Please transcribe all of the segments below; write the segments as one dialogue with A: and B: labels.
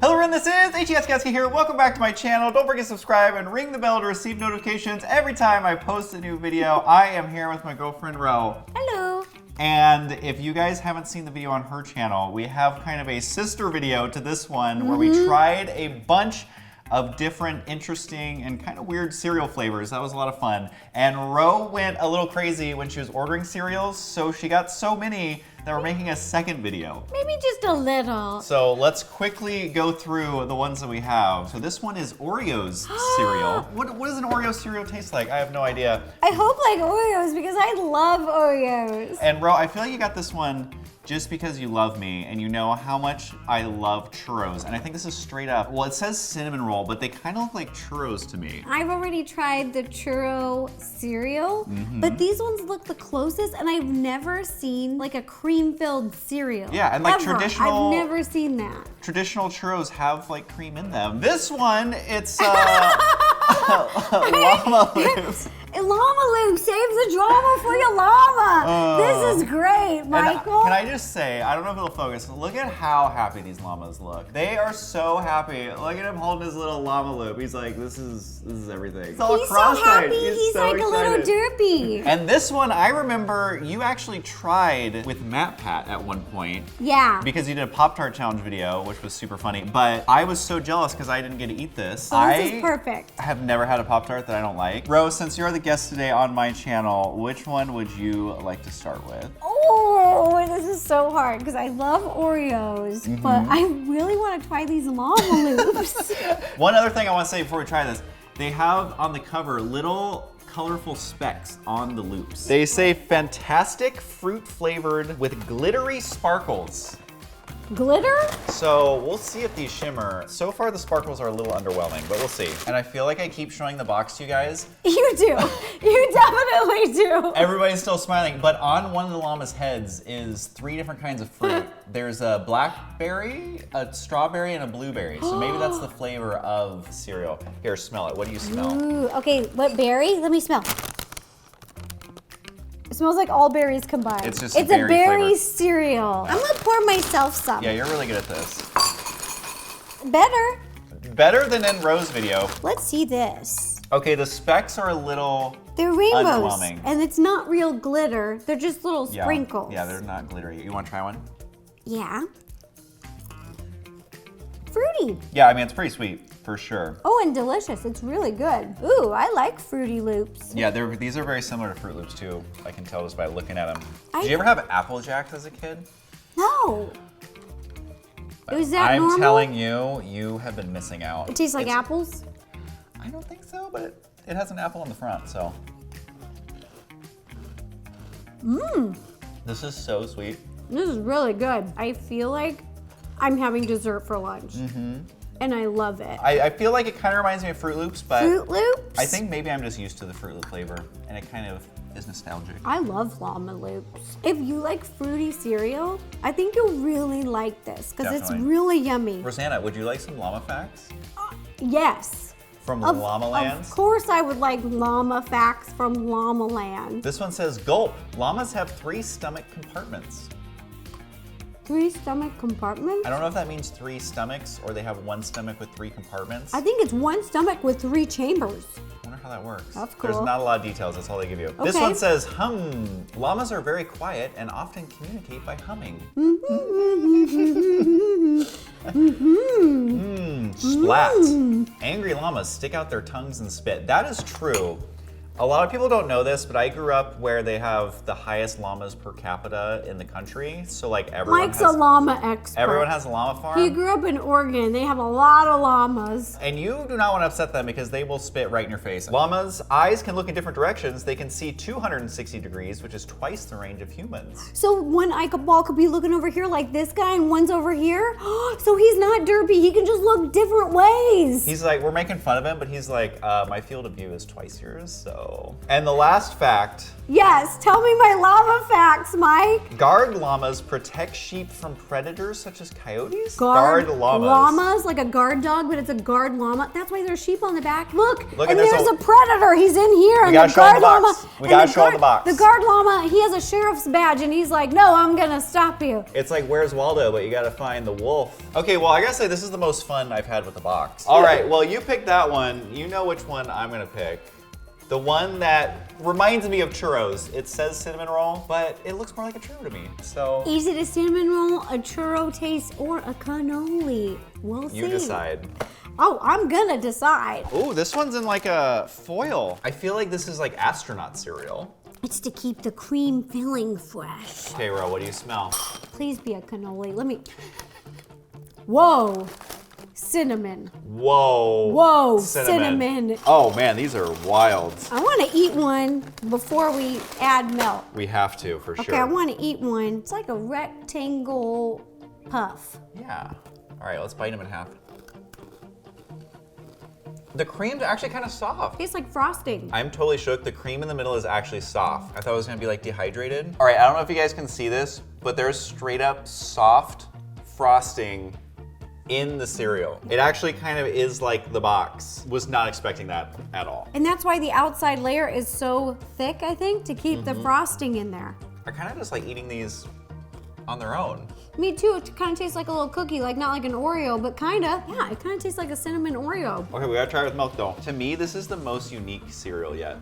A: Hello everyone, this is HESGatsky here. Welcome back to my channel. Don't forget to subscribe and ring the bell to receive notifications every time I post a new video. I am here with my girlfriend, Ro.
B: Hello.
A: And if you guys haven't seen the video on her channel, we have kind of a sister video to this one where we tried a bunch of different interesting and kind of weird cereal flavors. That was a lot of fun. And Ro went a little crazy when she was ordering cereals, so she got so many that we're making a second video.
B: Maybe just a little.
A: So let's quickly go through the ones that we have. So this one is Oreo's cereal. What does an Oreo cereal taste like? I have no idea.
B: I hope like Oreos because I love Oreos.
A: And Ro, I feel like you got this one just because you love me and you know how much I love churros. And I think this is straight up, well, it says cinnamon roll, but they kind of look like churros to me.
B: I've already tried the churro cereal, but these ones look the closest, and I've never seen like a cream-filled cereal.
A: Yeah, and like
B: ever.
A: traditional.
B: I've never seen that.
A: Traditional churros have like cream in them. This one, it's llama lips.
B: Llama Luke, save the drama for your llama. This is great, Michael.
A: Can I just say, I don't know if it'll focus, look at how happy these llamas look. They are so happy. Look at him holding his little llama loop. He's like, this is everything. It's all
B: He's so happy, he's
A: so
B: like a little derpy.
A: And this one, I remember you actually tried with Matt Pat at one point.
B: Yeah.
A: Because you did a Pop-Tart challenge video, which was super funny. But I was so jealous because I didn't get to eat this.
B: So this is perfect.
A: I have never had a Pop-Tart that I don't like. Rose, since you're the guest today on my channel, which one would you like to start with?
B: Oh, this is so hard because I love Oreos, but I really want to try these llama loops.
A: One other thing I want to say before we try this, they have on the cover little colorful specks on the loops. They say fantastic fruit flavored with glittery sparkles.
B: Glitter?
A: So we'll see if these shimmer. So far the sparkles are a little underwhelming, but we'll see. And I feel like I keep showing the box to you guys.
B: You do. You definitely do.
A: Everybody's still smiling, but on one of the llama's heads is 3 different kinds of fruit. There's a blackberry, a strawberry, and a blueberry. So maybe that's the flavor of cereal. Here, smell it. What do you smell?
B: Ooh, okay, what berry? Let me smell. It smells like all berries combined.
A: It's just
B: a berry
A: flavor.
B: Cereal. I'm gonna pour myself some.
A: Yeah, you're really good at this.
B: Better.
A: Better than in Rose's video.
B: Let's see this.
A: Okay, the specks are a little
B: They're rainbows,
A: underwhelming.
B: and it's not real glitter. They're just little sprinkles.
A: Yeah, they're not glittery. You want to try one?
B: Yeah. Fruity.
A: Yeah, I mean, it's pretty sweet, for sure.
B: Oh, and delicious. It's really good. Ooh, I like Fruity Loops.
A: Yeah, these are very similar to Fruit Loops, too. I can tell just by looking at them. Did you ever have Apple Jacks as a kid?
B: No. Is that normal?
A: I'm telling you, you have been missing out.
B: It tastes like apples?
A: I don't think so, but it has an apple on the front, so.
B: Mmm.
A: This is so sweet.
B: This is really good. I feel like I'm having dessert for lunch. And I love it.
A: I feel like it kind of reminds me of Fruit Loops, but
B: Fruit Loops?
A: I think maybe I'm just used to the Fruit Loop flavor, and it kind of is nostalgic.
B: I love llama loops. If you like fruity cereal, I think you'll really like this because it's
A: Definitely.
B: really yummy.
A: Rosanna, would you like some llama facts?
B: Yes.
A: From Llama Land?
B: Of course I would like llama facts from Llama Land.
A: This one says, gulp. Llamas have 3 stomach compartments.
B: 3 stomach compartments?
A: I don't know if that means 3 stomachs or they have 1 stomach with 3 compartments.
B: I think it's 1 stomach with 3 chambers.
A: I wonder how that works.
B: That's cool.
A: There's not a lot of details, that's all they give you. This one says, hum. Llamas are very quiet and often communicate by humming. Splat. Angry llamas stick out their tongues and spit. That is true. A lot of people don't know this, but I grew up where they have the highest llamas per capita in the country. So like everyone
B: Mike's a llama expert.
A: Everyone has a llama farm.
B: He grew up in Oregon. They have a lot of llamas.
A: And you do not want to upset them because they will spit right in your face. Llamas' eyes can look in different directions. They can see 260 degrees, which is twice the range of humans.
B: So one eyeball could be looking over here like this guy and one's over here. So he's not derpy. He can just look different ways.
A: He's like, we're making fun of him, but he's like, my field of view is twice yours, so. Oreo. And the last fact.
B: Yes, tell me my llama facts, Mike.
A: Guard llamas protect sheep from predators such as coyotes?
B: Guard
A: llamas.
B: Llamas, like a guard dog, but it's a guard llama. That's why there's sheep on the back. Look
A: and
B: and there's a predator. He's in here.
A: We gotta show him the box. We gotta show him the box.
B: The guard llama, he has a sheriff's badge, and he's like, no, I'm gonna stop you.
A: It's like, where's Waldo? But you gotta find the wolf. Okay, well, I gotta say, this is the most fun I've had with the box. All right, well, you picked that one. You know which one I'm gonna pick. The one that reminds me of churros. It says cinnamon roll, but it looks more like a churro to me, so.
B: Is it a cinnamon roll, a churro taste, or a cannoli? We'll see.
A: You decide.
B: Oh, I'm gonna decide.
A: Ooh, this one's in like a foil. I feel like this is like astronaut cereal.
B: It's to keep the cream filling fresh.
A: Okay, Ro, what do you smell?
B: Please be a cannoli. Let me. Whoa. Cinnamon.
A: Whoa.
B: Whoa, cinnamon.
A: Oh man, these are wild.
B: I want to eat one before we add milk.
A: We have to, for sure.
B: Okay, I want to eat one. It's like a rectangle puff.
A: Yeah. All right, let's bite them in half. The cream's actually kind of soft.
B: Tastes like frosting.
A: I'm totally shook. The cream in the middle is actually soft. I thought it was gonna be like dehydrated. All right, I don't know if you guys can see this, but there's straight up soft frosting in the cereal. It actually kind of is like the box. Was not expecting that at all.
B: And that's why the outside layer is so thick, I think, to keep the frosting in there.
A: I kind of just like eating these on their own.
B: Me too. It kind of tastes like a little cookie, like not like an Oreo, but kind of. Yeah, it kind of tastes like a cinnamon Oreo.
A: Okay, we gotta try it with milk though. To me, this is the most unique cereal yet.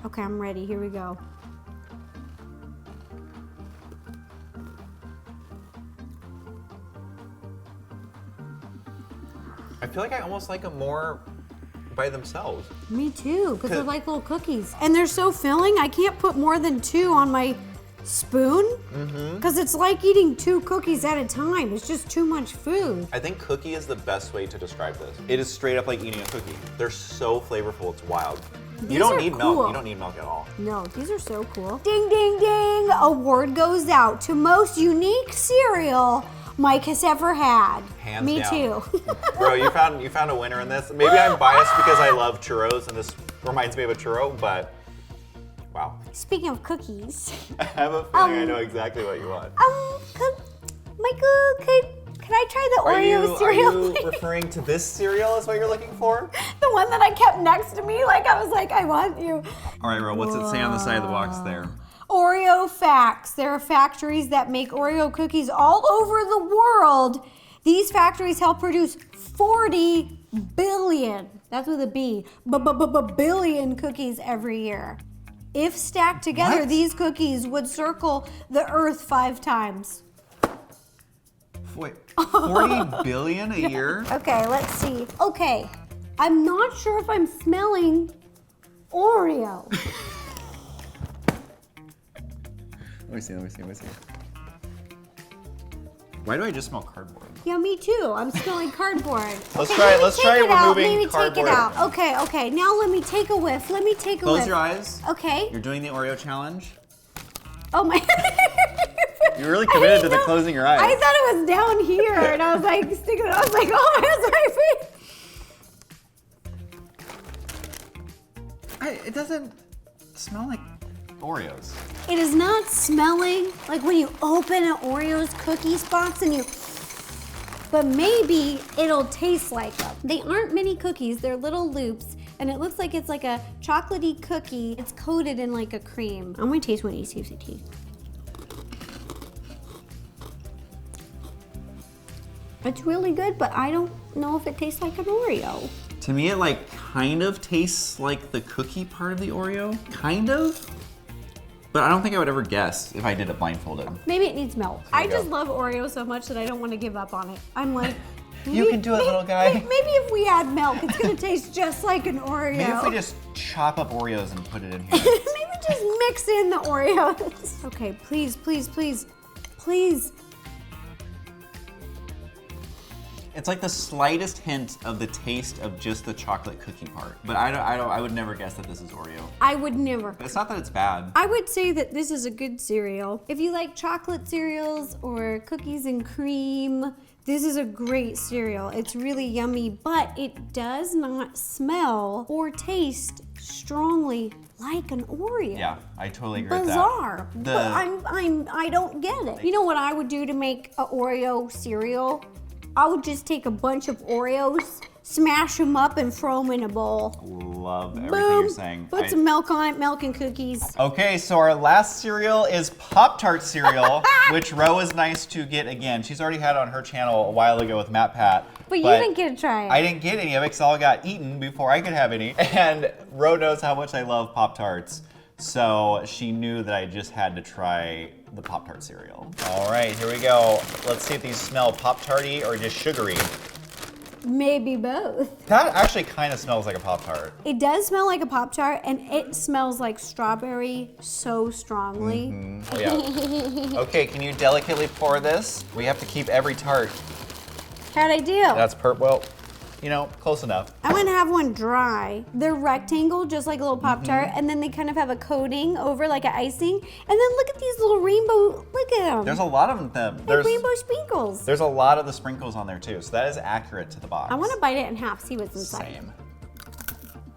B: Okay, I'm ready. Here we go.
A: I feel like I almost like them more by themselves.
B: Me too, because they're like little cookies. And they're so filling, I can't put more than 2 on my spoon, because it's like eating 2 cookies at a time. It's just too much food.
A: I think cookie is the best way to describe this. It is straight up like eating a cookie. They're so flavorful, it's wild. You don't need milk. You don't need milk at all.
B: No, these are so cool. Ding, ding, ding. Award goes out to most unique cereal Mike has ever had.
A: Hands
B: Me
A: down.
B: too.
A: Bro, you found a winner in this. Maybe I'm biased because I love churros and this reminds me of a churro, but wow.
B: Speaking of cookies.
A: I have a feeling I know exactly what you want.
B: Michael, can I try the Oreo cereal?
A: Are you referring to this cereal as what you're looking for?
B: The one that I kept next to me, like I was like, I want you.
A: All right, Ro, what's it say on the side of the box there?
B: Oreo facts. There are factories that make Oreo cookies all over the world. These factories help produce 40 billion, that's with a B, billion cookies every year. If stacked together, these cookies would circle the earth 5 times.
A: Wait, 40 billion a year?
B: Okay, let's see. Okay, I'm not sure if I'm smelling Oreo.
A: Let me see. Why do I just smell cardboard?
B: Yeah, me too. I'm smelling cardboard.
A: Let's try removing
B: Maybe
A: cardboard.
B: take it out. Okay. Now let me take a whiff.
A: Close your eyes.
B: Okay.
A: You're doing the Oreo challenge.
B: Oh my.
A: You're really committed to the closing your eyes.
B: I thought it was down here, and I was like sticking it. I was like, oh, that's my face.
A: It doesn't smell like Oreos.
B: It is not smelling like when you open an Oreo's cookies box and but maybe it'll taste like them. They aren't mini cookies, they're little loops, and it looks like it's like a chocolatey cookie. It's coated in like a cream. I'm gonna taste one of these, see if it tastes. It's really good, but I don't know if it tastes like an Oreo.
A: To me, it like kind of tastes like the cookie part of the Oreo, kind of. But I don't think I would ever guess if I did it blindfolded.
B: Maybe it needs milk. I just love Oreo so much that I don't want to give up on it. I'm like,
A: you can do it, little guy.
B: Maybe if we add milk, it's gonna taste just like an Oreo.
A: Maybe if we just chop up Oreos and put it in here.
B: Maybe just mix in the Oreos. Okay, please.
A: It's like the slightest hint of the taste of just the chocolate cookie part. But I would never guess that this is Oreo.
B: I would never.
A: It's not that it's bad.
B: I would say that this is a good cereal. If you like chocolate cereals or cookies and cream, this is a great cereal. It's really yummy, but it does not smell or taste strongly like an Oreo.
A: Yeah, I totally agree with that.
B: Bizarre. But I don't get it. You know what I would do to make an Oreo cereal? I would just take a bunch of Oreos, smash them up, and throw them in a bowl.
A: Love everything
B: Boom.
A: you're saying.
B: Put some milk on it, milk and cookies.
A: Okay, so our last cereal is Pop-Tart cereal, which Ro is nice to get again. She's already had it on her channel a while ago with Matt Pat.
B: But you didn't get to try it.
A: I didn't get any of it because all got eaten before I could have any. And Ro knows how much I love Pop-Tarts. So she knew that I just had to try the Pop-Tart cereal. All right, here we go. Let's see if these smell Pop-Tarty or just sugary.
B: Maybe both.
A: That actually kind of smells like a Pop-Tart.
B: It does smell like a Pop-Tart, and it smells like strawberry so strongly.
A: Oh, yeah. Okay, can you delicately pour this? We have to keep every tart.
B: How'd I do?
A: That's well, you know, close enough.
B: I'm gonna have one dry. They're rectangle, just like a little Pop-Tart, and then they kind of have a coating over like an icing. And then look at these little rainbow, look at them.
A: There's a lot of them.
B: Like rainbow sprinkles.
A: There's a lot of the sprinkles on there too, so that is accurate to the box.
B: I wanna bite it in half, see what's inside.
A: Same.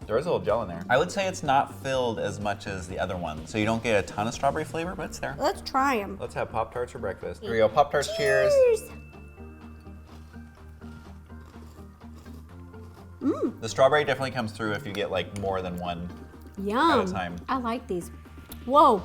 A: There's a little gel in there. I would say it's not filled as much as the other one, so you don't get a ton of strawberry flavor, but it's there.
B: Let's try them.
A: Let's have Pop-Tarts for breakfast. Here we go, Pop-Tarts, cheers. The strawberry definitely comes through if you get like more than one
B: Yum.
A: at a time.
B: I like these. Whoa,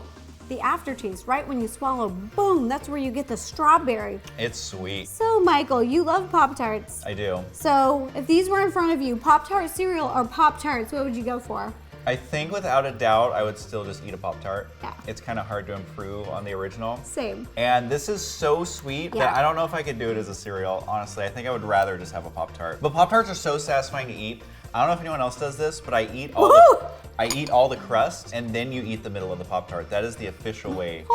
B: the aftertaste, right when you swallow, boom, that's where you get the strawberry.
A: It's sweet.
B: So Michael, you love Pop-Tarts.
A: I do.
B: So if these were in front of you, Pop-Tart cereal or Pop-Tarts, what would you go for?
A: I think without a doubt, I would still just eat a Pop-Tart.
B: Yeah.
A: It's kind of hard to improve on the original.
B: Same.
A: And this is so sweet that
B: Yeah.
A: I don't know if I could do it as a cereal, honestly. I think I would rather just have a Pop-Tart. But Pop-Tarts are so satisfying to eat. I don't know if anyone else does this, but I eat all the crust and then you eat the middle of the Pop-Tart. That is the official way.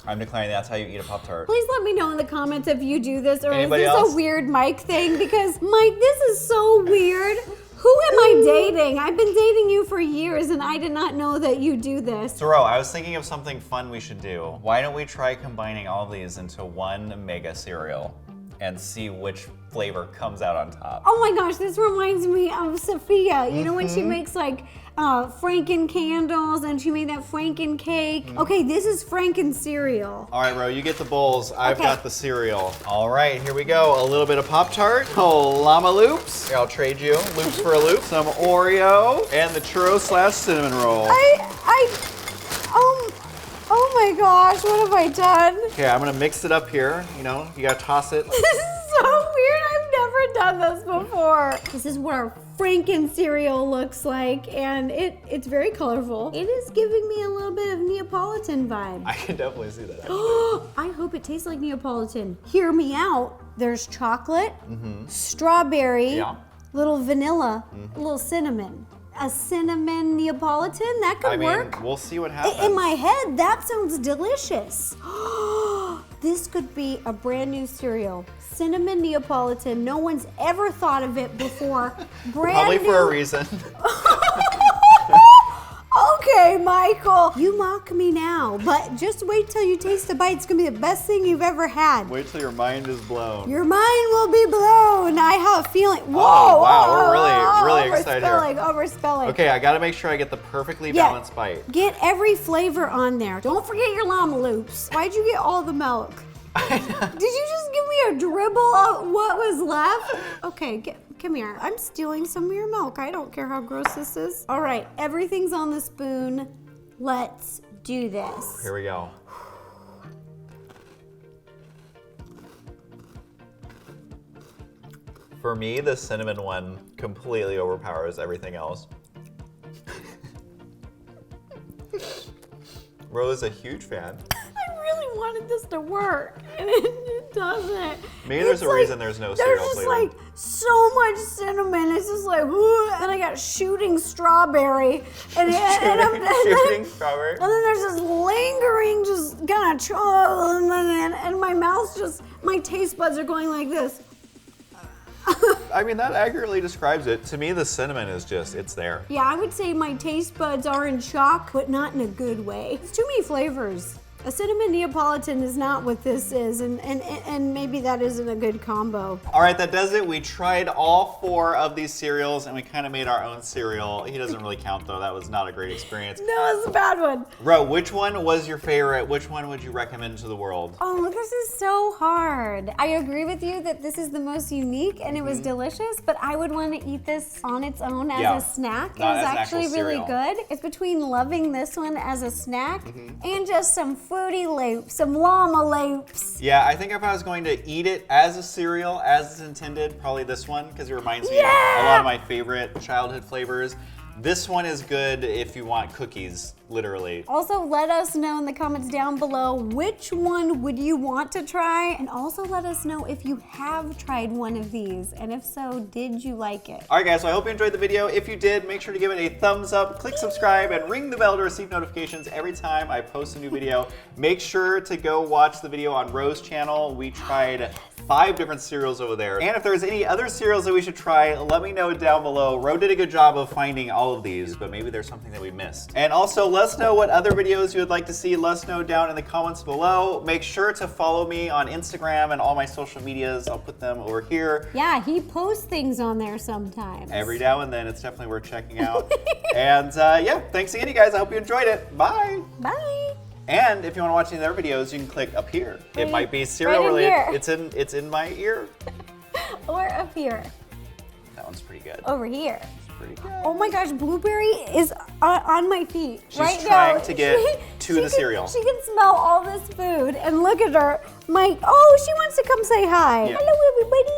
A: I'm declaring that's how you eat a Pop-Tart.
B: Please let me know in the comments if you do this or
A: Anybody
B: is this
A: else?
B: a weird Mike thing? Because Mike, this is so weird. Who am I dating? I've been dating you for years and I did not know that you do this.
A: Thoreau, I was thinking of something fun we should do. Why don't we try combining all these into one mega cereal and see which flavor comes out on top?
B: Oh my gosh, this reminds me of Sophia. You know when she makes like Franken candles and she made that Franken cake? Okay, this is Franken cereal.
A: All right, Ro, you get the bowls. I've
B: Okay.
A: got the cereal. All right, here we go. A little bit of Pop-Tart. Oh, llama loops. Here, I'll trade you. Loops for a loop. Some Oreo and the churro / cinnamon roll.
B: Oh my gosh, what have I done?
A: Okay, I'm gonna mix it up here. You know, you gotta toss it.
B: This is so weird. I've never done this before. This is what our Franken cereal looks like, and it's very colorful. It is giving me a little bit of Neapolitan vibe.
A: I can definitely see that.
B: I hope it tastes like Neapolitan. Hear me out. There's chocolate, strawberry,
A: Yeah.
B: little vanilla, a little cinnamon. A cinnamon Neapolitan? That could
A: I mean,
B: work.
A: we'll see what happens.
B: In my head, that sounds delicious. This could be a brand new cereal. Cinnamon Neapolitan. No one's ever thought of it before.
A: Probably for a reason.
B: Okay, Michael. You mock me now, but just wait till you taste the bite. It's gonna be the best thing you've ever had.
A: Wait till your mind is blown.
B: Your mind will be blown. I have a feeling. Whoa!
A: Oh, wow, we're really excited here.
B: Overspelling.
A: Okay, I gotta make sure I get the perfectly balanced bite.
B: Get every flavor on there. Don't forget your llama loops. Why'd you get all the milk? Did you just give me a dribble of what was left? Okay, come here. I'm stealing some of your milk. I don't care how gross this is. All right, everything's on the spoon. Let's do this.
A: Here we go. For me, the cinnamon one completely overpowers everything else. Rose is a huge fan.
B: I really wanted this to work, and it doesn't.
A: Maybe there's a reason there's no cereal
B: There's just
A: flavor.
B: like so much cinnamon. It's just like, ooh, and I got shooting strawberry, and
A: Shooting strawberry.
B: and then there's this lingering, just kind of, and my mouth's just, my taste buds are going like this.
A: I mean, that accurately describes it. To me, the cinnamon is just, it's there.
B: Yeah, I would say my taste buds are in shock, but not in a good way. It's too many flavors. A cinnamon Neapolitan is not what this is, and maybe that isn't a good combo.
A: All right, that does it. We tried all 4 of these cereals and we kind of made our own cereal. He doesn't really count though. That was not a great experience.
B: No, it's a bad one.
A: Ro, which one was your favorite? Which one would you recommend to the world?
B: Oh, this is so hard. I agree with you that this is the most unique and it was delicious, but I would want to eat this on its own as a snack. It
A: Not
B: was
A: as an
B: actually
A: actual
B: really
A: cereal.
B: good. It's between loving this one as a snack and just some Fruity Loops, some Llama Loops.
A: Yeah, I think if I was going to eat it as a cereal, as it's intended, probably this one, because it reminds me of a lot of my favorite childhood flavors. This one is good if you want cookies, literally.
B: Also, let us know in the comments down below which one would you want to try, and also let us know if you have tried one of these, and if so, did you like it?
A: All right, guys, so I hope you enjoyed the video. If you did, make sure to give it a thumbs up, click subscribe, and ring the bell to receive notifications every time I post a new video. Make sure to go watch the video on Ro's channel. We tried 5 different cereals over there. And if there's any other cereals that we should try, let me know down below. Ro did a good job of finding all of these, but maybe there's something that we missed. And also, let us know what other videos you would like to see. Let us know down in the comments below. Make sure to follow me on Instagram and all my social medias. I'll put them over here.
B: Yeah, he posts things on there sometimes.
A: Every now and then, it's definitely worth checking out. And yeah, thanks again, you guys. I hope you enjoyed it. Bye.
B: Bye.
A: And if you want to watch any other videos, you can click up here. It might be cereal
B: right in
A: related.
B: here.
A: It's in my ear.
B: Or up here.
A: That one's pretty good.
B: Over here.
A: Pretty good.
B: Oh my gosh, Blueberry is on my feet
A: She's
B: right now.
A: trying to get to the cereal.
B: She can smell all this food, and look at her. Oh, she wants to come say hi.
A: Yeah.
B: Hello, everybody.